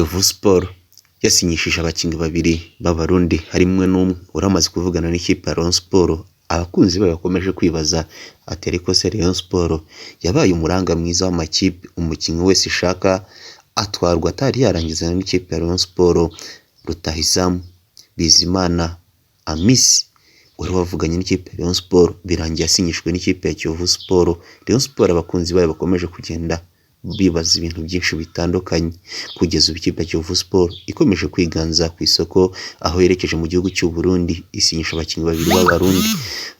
Kiyovu Sport yasinyishije abakinnyi babiri b'Abarundi harimwe n'umwe uramaze kuvugana n'ikipe ya Rayon Sport. Abakunzi bayo bakomeje kwibaza ati ariko se Rayon Sport yabaye umuranga mwiza w'amakipe, umukinnyi wese ishaka atwarwa atari yarangizana n'ikipe ya Rayon Sport. Rutahizamu Bizimana Amisi wari wavuganye n'ikipe ya Rayon Sport birangiye asinyishwe n'ikipe ya Kiyovu Sport. Rayon Sport abakunzi bayo bakomeje kugenda bibaza ibintu byinshi bitandukanye, kugeza ubu ikipe ya Kiyovu Sport ikomeje kwiganza ku isoko, aho yerekeje mu gihugu cy'u Burundi isinyisha abakinnyi babiri b'Abarundi,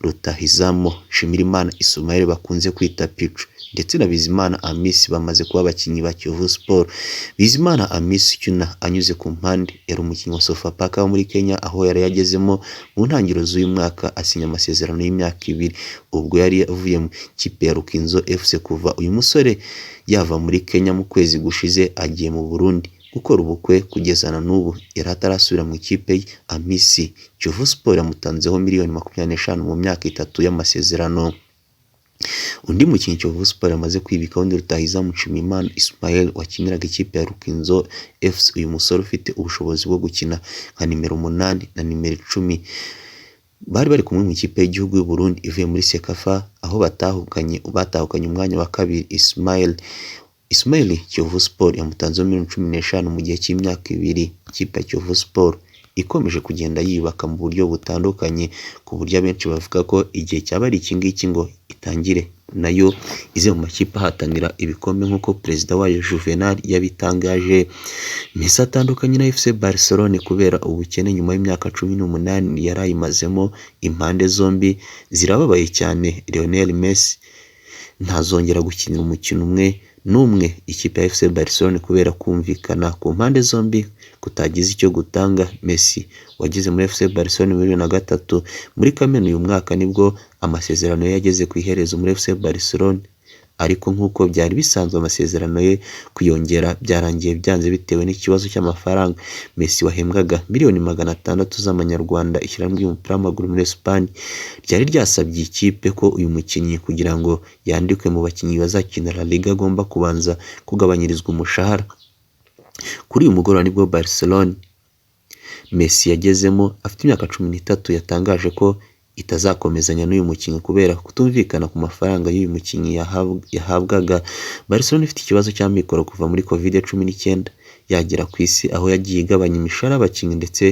Rutahizamu Nshimirimana Ismael bakunze kwita Pichu ndetse na Bizimana Amisi bamaze kuba abakinnyi ba Kiyovu Sport. Bizimana Amisi cyuna anyuze ku mpande yari umukinnyi wa Sofapaka wo muri Kenya, aho yari yagezemo mu ntangiriro z'uyu mwaka asinya amasezerano y'imyaka 2 ubwo yari avuye mu kipe ya Rukinzo FC. Kuva uyu musore yava muri Kenya mu kwezi gushize agiye mu Burundi gukora ubukwe, kugezana n'ubu yari atarasubira mu ikipe ye. Amisi Kiyovu Sport yamutanzeho miliyoni 25 mu myaka 3 y'amasezerano. Undi mukinnyi Kiyovu Sport amaze kwibika wundi Rutahizamu Nshimirimana Ismael wakiniraga ikipe ya Rukinzo FC. Uyu musore ufite ubushobozi bwo gukina nka nimero 8 na nimero 10 bari kumwe mu ikipe y'igihugu y'u Burundi ivuye muri Sekafa, aho batahukanye umwanya wa kabiri. Ismael Kiyovu Sport yamutanzeho miliyoni 15 mu gihe cy'imyaka 2. Ikipe ya Kiyovu Sport ikomeje kugenda yibaka mu buryo butandukanye, ku buryo abenshi bavuga ko igihe cyaba ari iki ngiki ngo itangire nayo ize mu makipe ahatanira ibikombe nk'uko perezida wayo Juvenal yabitangaje. Messi atandukanye na FC Barcelone kubera ubukene nyuma y'imyaka 18 yarayimazemo. Impande zombi zirababaye cyane. Lionel Messi ntazongera gukinira umukino n'umwe ikipe ya FC Barcelone kubera kumvikana ku mpande zombi kutagize icyo gutanga. Messi wageze muri FC Barcelone muri 2003 muri Kamena uyu mwaka nibwo amasezerano ye yageze ku iherezo muri FC Barcelone, ariko nk'uko byari bisanzwe amasezerano ye kuyongera byarangiye byanze bitewe n'ikibazo cy'amafaranga. Messi wahembwaga miliyoni 600 z'amanyarwanda, ishyirahamwe ry'umupira w'amaguru muri Espagne ryari ryasabye ikipe ko uyu mukinnyi kugira ngo yandikwe mu bakinnyi bazakinira La Liga agomba kubanza kugabanyirizwa umushahara. Kuri uyu mugoroba nibwo Barcelone Messi yagezemo afite imyaka 13 yatangaje ko itazakomezanya n'uyu mukinnyi kubera kutumvikana ku mafaranga y'uyu mukinnyi yahabwaga. Barcelona ifite ikibazo cy'amikoro kuva muri COVID-19 yagera ku isi, aho yagiye igabanya imishahara y'abakinnyi ndetse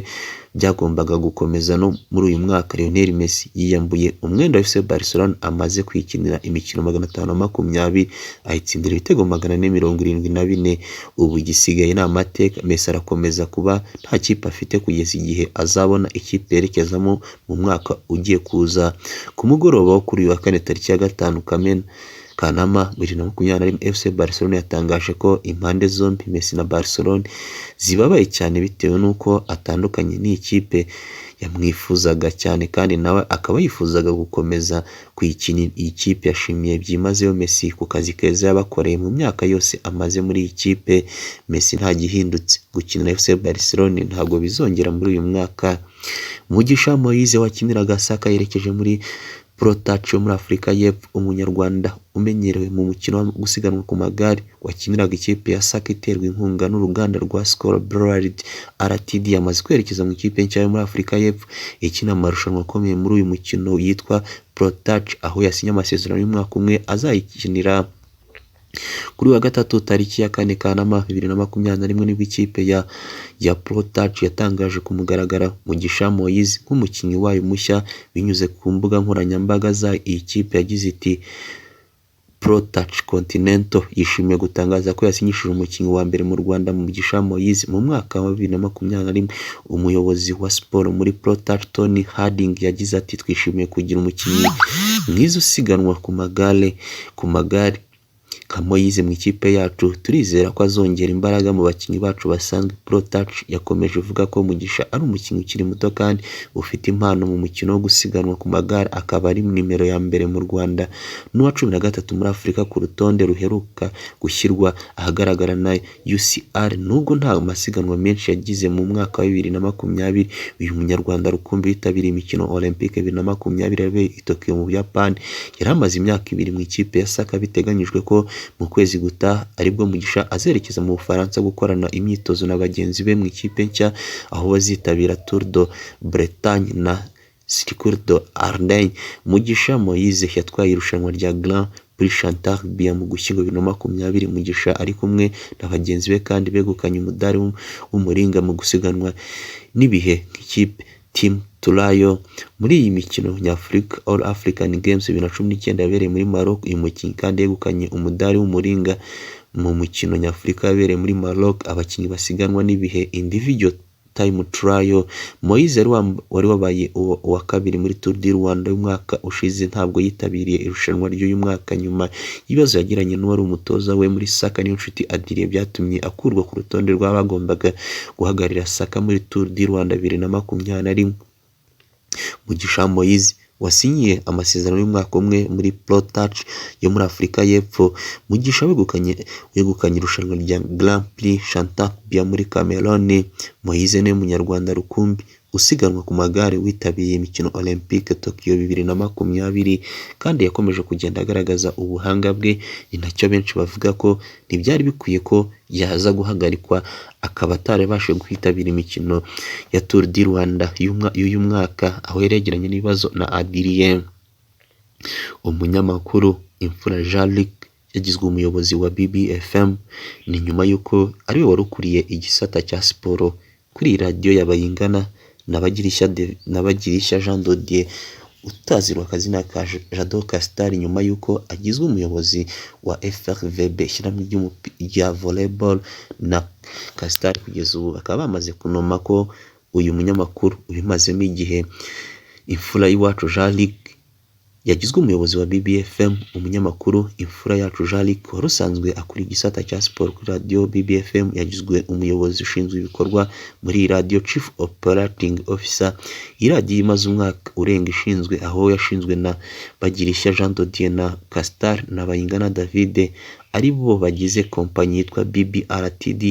byagombaga gukomeza no muri uyu mwaka. Lionel Messi yiyambuye umwenda wa FC Barcelona amaze kwikinira imikino 520 ayitsindira ibitego 474. Ubu igisigaye ni amateka. Messi arakomeza kuba nta kipe afite kugeza igihe azabona ikipe yerekezamo mu mwaka ugiye kuza. Ku mugoroba wo kuri uyu wa 4 tariki ya 5 Kanama 2021 FC Barcelona yatangaje ko impande zombi Messi na Barcelona zibabaye cyane bitewe n'uko atandukanye n'ikipe yamwifuzaga cyane, kandi nawe akaba yifuzaga gukomeza kuyikinira iyi kipe. Yashimiye byimazeyo Messi ku kazi keza yabakoreye mu myaka yose amaze muri iyi kipe. Messi nta gihindutse, gukinira FC Barcelona ntabwo bizongera muri uyu mwaka. Mugisha Moise wakiniraga Saka yerekeje muri Protach yo muri Afurika y'Epfo. Umunyarwanda umenyerewe mu mukino wo gusiganwa ku magare wakiniraga ikipe ya Saka iterwa inkunga n'uruganda rwa Skol Brewery Ltd yamaze kwerekeza mu ikipe nshya yo muri Afurika y'Epfo ikina amarushanwa akomeye muri uyu mukino yitwa Protach, aho yasinye amasezerano y'umwaka umwe azayikinira. Kuri wa 3 tariki ya 4 Kanama 2021 nibwo ikipe ya Protach yatangaje ku mugaragara Mugisha Moise nk'umukinnyi wayo mushya. Binyuze ku mbuga nkoranyambaga za iyi kipe yagize iti Protach Continental yishimiye gutangaza ko yasinyishije umukinnyi wa mbere mu Rwanda Mugisha Moise mu mwaka wa 2021. Umuyobozi wa siporo muri Protach Tony Harding yagize ati twishimiye kugira umukinnyi mwiza usiganwa ku magare nka Moise mu ikipe yacu, turizera ko azongera imbaraga mu bakinnyi bacu basanzwe. Protach yakomeje uvuga ko Mugisha ari umukinnyi ukiri muto kandi ufite impano mu mukino wo gusiganwa ku magare, akaba ari nimero ya mbere mu Rwanda n'uwa 13 muri Afurika ku rutonde ruheruka gushyirwa ahagaragara na UCR. Nubwo nta masiganwa menshi yagize mu mwaka wa 2020, uyu munyarwanda rukumbi yitabiriye imikino Olympique 2020 yabereye i Tokyo mu Buyapani. Yari amaze imyaka 2 mu ikipe ya Saka, biteganyijwe ko mu kwezi gutaha aribwo Mugisha azerekeza mu Bufaransa gukorana imyitozo na bagenzi be mu ikipe nshya aho bazitabira Tour de Bretagne na Circuit de Ardennes. Mugisha Moise yatwaye irushanwa rya Grand Prix Chantal Biya mu Gushyingo 2020. Mugisha ari kumwe na bagenzi be kandi begukanye umudari w'umuringa mu gusiganwa n'ibihe nk'ikipe Team Tulayo. Muri iyi mikino nyafurika All African Games 2019 yabereye muri Maroc, uyu mukinnyi kandi yegukanye umudari w'umuringa mu mukino nyafurika yabereye muri Maroc. Abakinnyi basiganwa n'ibihe individual time trial. Moise wari wabaye uwa kabiri muri Tour du Rwanda y'umwaka ushize ntabwo yitabiriye irushanwa ry'uyu mwaka nyuma y'ibibazo yagiranye n'uwari umutoza we muri Saka Niyonshuti Adrien byatumye akurwa ku rutonde rw'abagombaga guhagararira Saka muri Tour du Rwanda 2021. Mugisha Moise wasinyiye amasezerano y'umwaka umwe muri Pro Touch yo muri Afurika y'Epfo. Mugisha wegukanye irushanwa rya Grand Prix Chantal Biya muri Cameroon. Moise ni umunyarwanda rukumbi usiganwa ku magare witabiriye imikino Olympique Tokyo 2020 kandi yakomeje kugenda agaragaza ubuhanga bwe. Ni nacyo benshi bavuga ko ntibyari bikwiye ko yaza guhagarikwa akaba atarabashe kwitabira imikino ya Tour du Rwanda y'uyu mwaka aho yaregeranye n'ibibazo na Adrien. Umunyamakuru Imfura Jean-Luc yagizwe umuyobozi wa BBFM ni nyuma y'uko ariwe warukuriye igisata cya siporo kuri radio y'Abayingana Nabagirisha Jean Dodier utazirwa akazina ka Jado Castar nyuma y'uko agizwe umuyobozi wa FRVB ishyirahamwe rya volleyball na Castar. Kugeza ubu bakaba bamaze kunoma ko uyu munyamakuru ubimazemo igihe Imfura y'iwacu Jean-Luc yagizwe umuyobozi wa BBFM. Umunyamakuru Imfura yacu Jean-Luc wari usanzwe akuri igisata cya siporo kuri radio BBFM yagizwe umuyobozi ushinzwe ibikorwa muri radio Chief Operating Officer. Radio imaze umwaka urenga ishinzwe aho yashinzwe na Bagirisha Jean Dodier na Castar na Bayingana David ari bo bagize kompanyi yitwa BBRTD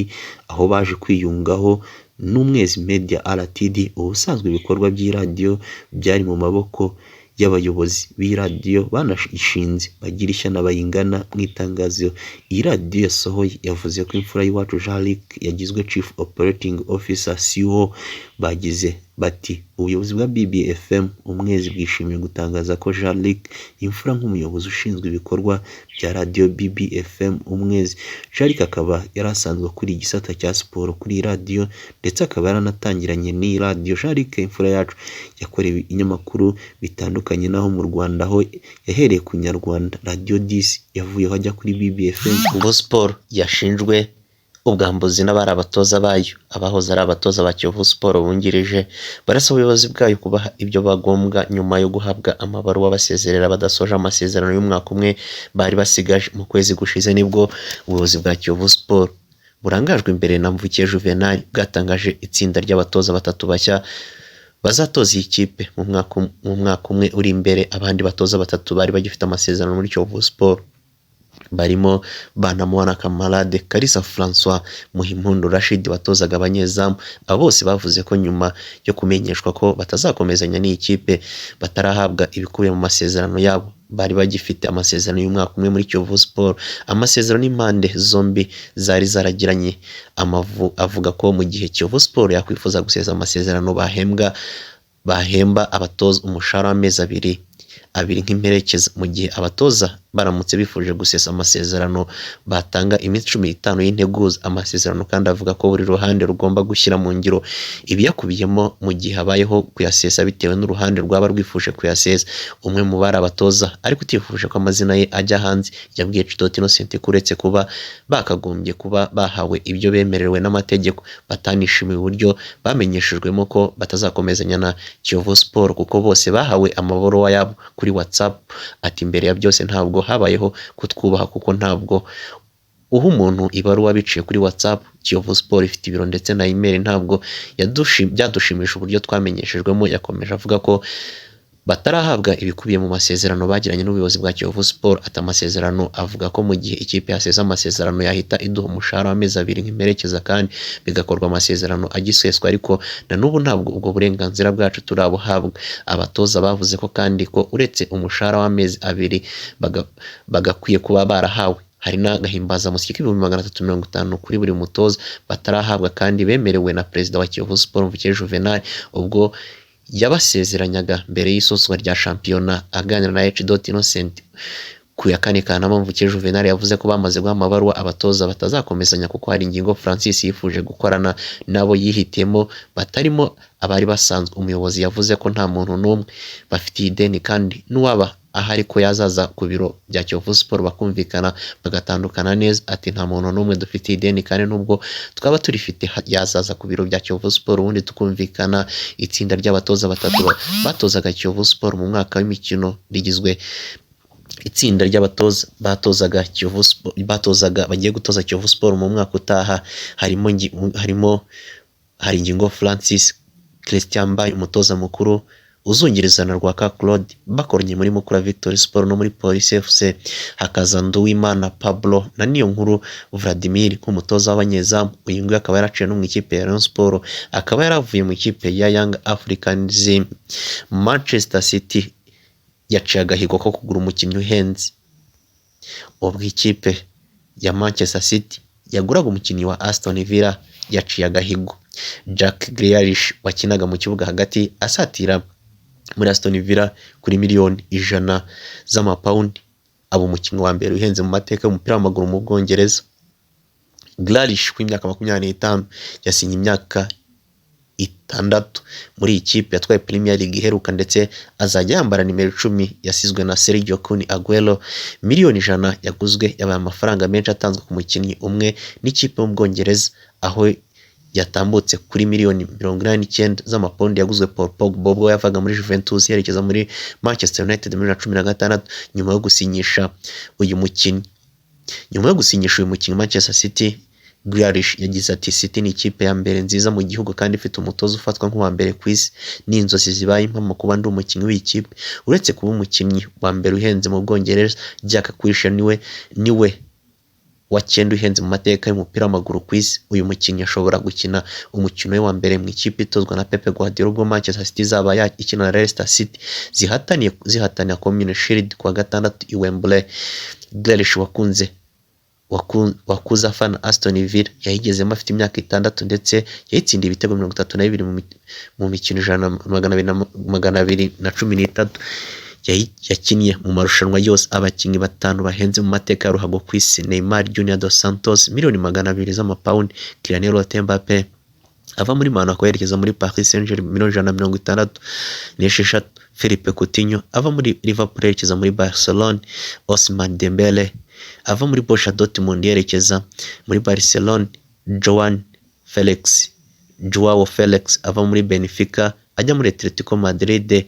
aho baje kwiyungaho n'Umwezi Media RTD. Ubusanzwe ibikorwa by'iradio byari mu maboko y'abayobozi b'iradio banashinze Bagirisha na Bayingana. Mu itangazo iyi radio yasohoye yavuze ko Imfura y'iwacu Jean-Luc yagizwe Chief Operating Officer CEO. Bagize bati ubuyobozi bwa BBFM Umwezi bwishimiye gutangaza ko Jean-Luc Imfura nk'umuyobozi ushinzwe ibikorwa bya radio BBFM Umwezi. Jean-Luc akaba yarasanzwe kuri igisata cya siporo kuri radio ndetse akaba yaranatangiranye n'iyi radio. Jean-Luc Imfura yacu yakorewe inyamakuru bitandukanye naho mu Rwanda aho yahereye ku Nyarwanda Radio 10 yavuyeho ajya kuri BBFM. Ubwo Sport yashinjwe ubwambuzi n'abari abatoza bayo. Abahoze ari abatoza ba Kiyovu Sport bungirije barasaba ubuyobozi bwayo kubaha ibyo bagombwa nyuma yo guhabwa amabaruwa basezerera badasoje amasezerano y'umwaka umwe bari basigaje. Mu kwezi gushize nibwo ubuyobozi bwa Kiyovu Sport burangajwe imbere na Mvukiye Juvenal bwatangaje itsinda ry'abatoza batatu bashya bazatoza iyi kipe mu mwaka umwe uri imbere. Abandi batoza batatu bari bagifite amasezerano muri Kiyovu Sport barimo Banamwana Kamarade, Kalisa François, Muhimpundu Rashid watozaga abanyezamu. Abo bose bavuze ko nyuma yo kumenyeshwa ko batazakomezanya n'iyi kipe batarahabwa ibikubiye mu masezerano yabo. Bari bagifite amasezerano y'umwaka umwe muri Kiyovu Sport. Amasezerano n'impande zombi zari zaragiranye. Amavu avuga ko mu gihe Kiyovu Sport yakwifuza gusesa amasezerano bahemba abatoza umushahara w'amezi abiri nk'imperekeza. Mu gihe abatoza baramutse bifuje gusesa amasezerano batanga iminsi 15 y'integuza. Amasezerano kandi avuga ko buri ruhande rugomba gushyira mu ngiro ibiyakubiyemo mu gihe habayeho kuyasesa bitewe n'uruhande rwaba rwifuje kuyasesa. Umwe mu bari abatoza ariko utifuje ko amazina ye ajya hanze yabwiye Chidot Innocent kuretse kuba bakagombye kuba bahawe ibyo bemerewe n'amategeko batanishimiye uburyo bamenyeshejwemo ko batazakomezanya na Kiyovu Sport kuko bose bahawe amabaruwa yabo kuri WhatsApp. Ati mbere ya byose ntabwo habayeho kutwubaha kuko ntabwo uha umuntu ibaruwa biciye kuri WhatsApp. Kiyovu Sport ifite ibiro ndetse na email ntabwo byadushimisha uburyo twamenyeshejwemo. Yakomeje avuga ko batarahabwa ibikubiye mu masezerano bagiranye n'ubuyobozi bwa Kiyovu Sport. Ati amasezerano avuga ko mu gihe ikipe yasesa amasezerano yahita iduha umushahara w'amezi 2 nk'imperekeza kandi bigakorwa amasezerano agiseswa, ariko na n'ubu ntabwo ubwo burenganzira bwacu turabuhabwa. Abatoza bavuze ko kandi ko uretse umushahara w'amezi 2 bagakwiye kuba barahawe hari n'agahimbazamusyi k'ibihumbi 350 kuri buri mutoza batarahabwa kandi bemerewe na perezida wa Kiyovu Sport Mvukire Juvenal ubwo yabasezeranyaga mbere y'isozwa rya shampiyona. Aganira na H. Innocent ku ya 4 Kanama, Mvukire Juvenal yavuze ko bamaze guha amabaruwa abatoza batazakomezanya kuko hari ingingo Francis yifuje gukorana nabo yihitemo batarimo abari basanzwe. Umuyobozi yavuze ko nta muntu n'umwe bafitiye ideni kandi n'uwaba ahari ko yazaza ku biro bya Kiyovu Sport bakumvikana bagatandukana neza. Ati nta muntu n'umwe dufitiye ideni kandi nubwo twaba turifite yazaza ku biro bya Kiyovu Sport ubundi tukumvikana. Itsinda ry'abatoza batatu batozaga Kiyovu Sport mu mwaka w'imikino rigizwe itsinda ry'abatoza batozaga Kiyovu Sport bagiye gutoza Kiyovu Sport mu mwaka utaha hari ingingo Francis, Christian Mbaye umutoza mukuru uzungiriza na Rwaka Claude bakoranye muri Mukura Victory Sport no muri Police FC, hakaza Nduwimana Pablo na Niyonkuru Vladimir nk'umutoza w'abanyezamu. Uyu nguyu akaba yaraciye no mu ikipe ya Rayon Sport, akaba yaravuye mu ikipe ya Young Africans. Manchester City yaciye agahigo ko kugura umukinnyi uhenze. Ubwo ikipe ya Manchester City yaguraga umukinnyi wa Aston Villa yaciye agahigo. Jack Grealish wakinaga mu kibuga hagati asatira muri Aston Villa kuri miliyoni 100 z'amapaundi, abo umukinnyi wa mbere uhenze mu mateka y'umupira w'amaguru mu Bwongereza. Grealish ku imyaka 25 yasinye imyaka 6 muri ikipe yatwaye Premier League iheruka ndetse azajya yambara nimero 10 yasizwe na Sergio Kun Aguero. Miliyoni 100 yaguzwe yabaye amafaranga menshi atanzwe ku mukinnyi umwe n'ikipe mu Bwongereza, aho yatambutse kuri miliyoni 89 z'amapaundi yaguzwe Paul Pogba ubwo yavaga muri Juventus yerekeza muri Manchester United muri 2016 nyuma yo gusinyisha uyu mukinnyi. Manchester City, Grealish yagize ati City ni ikipe ya mbere nziza mu gihugu kandi ifite umutoza ufatwa nk'uwa mbere ku isi. N'inzozi zibaye impamo kuba ndi umukinnyi w'ikipe. Uretse kuba umukinnyi wa mbere uhenze mu Bwongereza, Jack Grealish niwe wa 9 uhenze mu mateka y'umupira w'amaguru ku isi. Uyu mukinnyi ashobora gukina umukino we wa mbere mu ikipe itozwa na Pep Guardiola ubwo Manchester City zaba yakina na Leicester City zihataniye Community Shield ku wa 6 i Wembley. Grealish wakuze afana Aston Villa yayigezemo afite imyaka 6 ndetse yayitsindiye ibitego 32 mu mikino 213 yakinnye mu marushanwa yose. Abakinnyi 5 bahenze mu mateka ya ruhago ku isi: Neymar Junior dos Santos miliyoni 200 z'amapaundi, Kylian Mbappe ava muri Monaco yerekeza muri Paris Saint-Germain miliyoni 166, Philippe Coutinho ava muri Liverpool yerekeza muri Barcelona, Ousmane Dembele ava muri Borussia Dortmund yerekeza muri Barcelona, Joao Felix ava muri Benfica ajya muri Atletico Madrid,